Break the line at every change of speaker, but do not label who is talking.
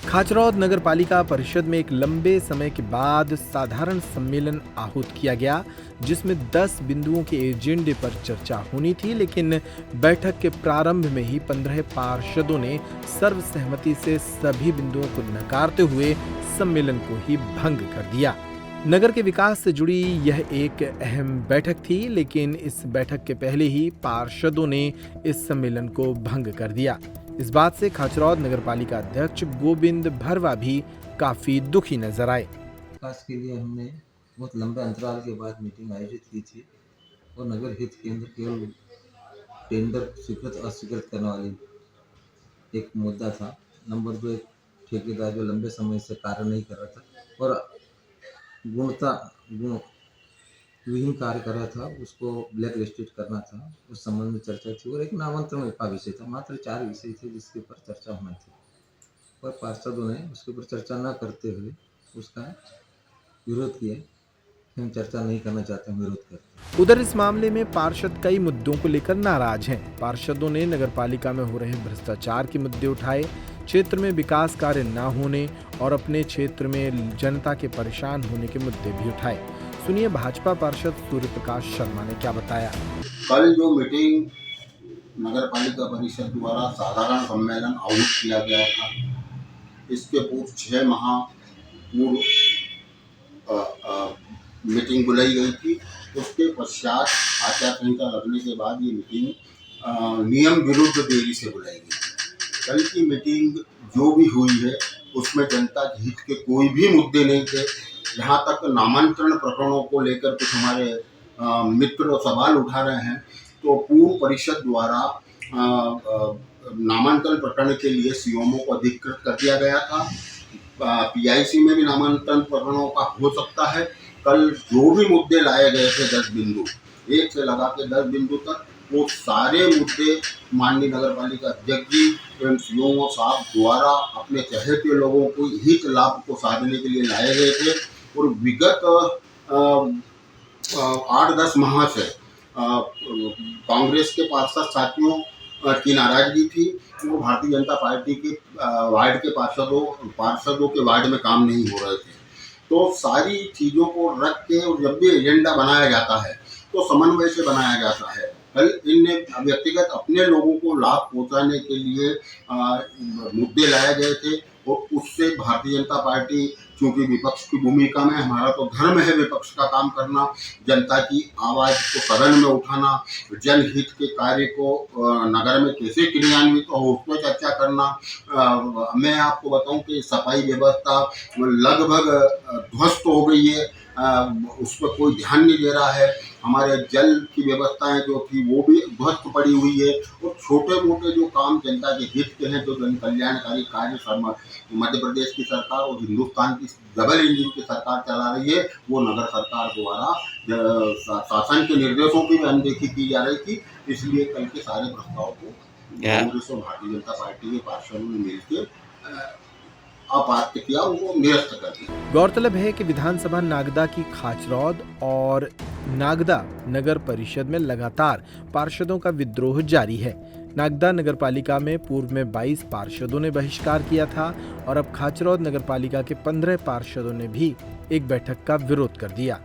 खाचरौद नगर पालिका परिषद में एक लंबे समय के बाद साधारण सम्मेलन आहूत किया गया, जिसमें 10 बिंदुओं के एजेंडे पर चर्चा होनी थी, लेकिन बैठक के प्रारंभ में ही 15 पार्षदों ने सर्वसहमति से सभी बिंदुओं को नकारते हुए सम्मेलन को ही भंग कर दिया। नगर के विकास से जुड़ी यह एक अहम बैठक थी, लेकिन इस बैठक के पहले ही पार्षदों ने इस सम्मेलन को भंग कर दिया। इस बात से खाचरौद नगरपालिका अध्यक्ष गोविंद भरवा भी काफी दुखी नजर आए।
विकास के लिए हमने बहुत लंबे अंतराल के बाद मीटिंग आयोजित की थी और नगर हित केंद्र केवल टेंडर स्वीकृत अस्वीकृत करने वाली एक मुद्दा था। नंबर 2, एक ठेकेदार जो लंबे समय से कार्य नहीं कर रहा था और गुण विहीन कार्य कर रहा था, उसको ब्लैक लिस्टेड करना था। उस संबंध में चर्चा थी और एक नामांतरण का विषय था। मात्र 4 विषय थे जिसके ऊपर चर्चा होना थी, पर पार्षदों ने उसके ऊपर चर्चा न करते हुए उसका विरोध किया। हम चर्चा नहीं करना चाहते, हम विरोध करते हैं।
उधर इस मामले में पार्षद कई मुद्दों को लेकर नाराज हैं। पार्षदों ने नगरपालिका में हो रहे भ्रष्टाचार के मुद्दे उठाए, क्षेत्र में विकास कार्य न होने और अपने क्षेत्र में जनता के परेशान होने के मुद्दे भी उठाए। सुनिए भाजपा पार्षद सूर्य प्रकाश शर्मा ने क्या बताया।
कल जो मीटिंग नगर पालिका परिषद द्वारा साधारण सम्मेलन आहूत किया गया था, इसके पूर्व 6 माह पूर्व मीटिंग बुलाई गई थी। उसके पश्चात आचार संहिता लगने के बाद ये मीटिंग नियम विरुद्ध देरी से बुलाई गई थी। कल की मीटिंग जो भी हुई है उसमें जनता के हित के कोई भी मुद्दे नहीं थे। जहाँ तक नामांतरण प्रकरणों को लेकर कुछ हमारे मित्र सवाल उठा रहे हैं, तो पूर्व परिषद द्वारा नामांतरण प्रकरण के लिए सीओमओ को अधिकृत कर दिया गया था। पीआईसी में भी नामांतरण प्रकरणों का हो सकता है। कल जो भी मुद्दे लाए गए थे 10 बिंदु, 1 से लगा के 10 बिंदु तक, वो सारे मुद्दे माननीय नगरपालिका अध्यक्ष जी एवं सीओमओ साहब द्वारा अपने चहेते लोगों को हित लाभ को साधने के लिए लाए गए थे। और विगत 8-10 माह से कांग्रेस के पार्षद साथियों की नाराजगी थी। वो भारतीय जनता पार्टी के वार्ड के पार्षदों के वार्ड में काम नहीं हो रहे थे। तो सारी चीज़ों को रख के और जब भी एजेंडा बनाया जाता है तो समन्वय से बनाया जाता है। कल इनने व्यक्तिगत अपने लोगों को लाभ पहुंचाने के लिए मुद्दे लाए गए थे और उससे भारतीय जनता पार्टी, क्योंकि विपक्ष की भूमिका में, हमारा तो धर्म है विपक्ष का काम करना, जनता की आवाज़ को सदन में उठाना, जनहित के कार्य को नगर में कैसे क्रियान्वित हो उस पर चर्चा करना। मैं आपको बताऊं कि सफाई व्यवस्था लगभग ध्वस्त हो गई है, उस पर कोई ध्यान नहीं दे रहा है। हमारे जल की व्यवस्थाएं जो थी वो भी ध्वस्त पड़ी हुई है और छोटे मोटे जो काम जनता के हित के हैं, जो जन कल्याणकारी कार्य मध्य प्रदेश की सरकार और हिंदुस्तान की डबल इंजन की सरकार चला रही है, वो नगर सरकार द्वारा शासन के निर्देशों की भी अनदेखी की जा रही थी। इसलिए कल के सारे प्रस्ताव को कांग्रेस और भारतीय जनता पार्टी के पार्षदों ने मिलकर अपात्र किया, उनको निरस्त कर दिया।
गौरतलब है कि विधानसभा नागदा की खाचरौद और नागदा नगर परिषद में लगातार पार्षदों का विद्रोह जारी है। नागदा नगरपालिका में पूर्व में 22 पार्षदों ने बहिष्कार किया था और अब खाचरौद नगरपालिका के 15 पार्षदों ने भी एक बैठक का विरोध कर दिया।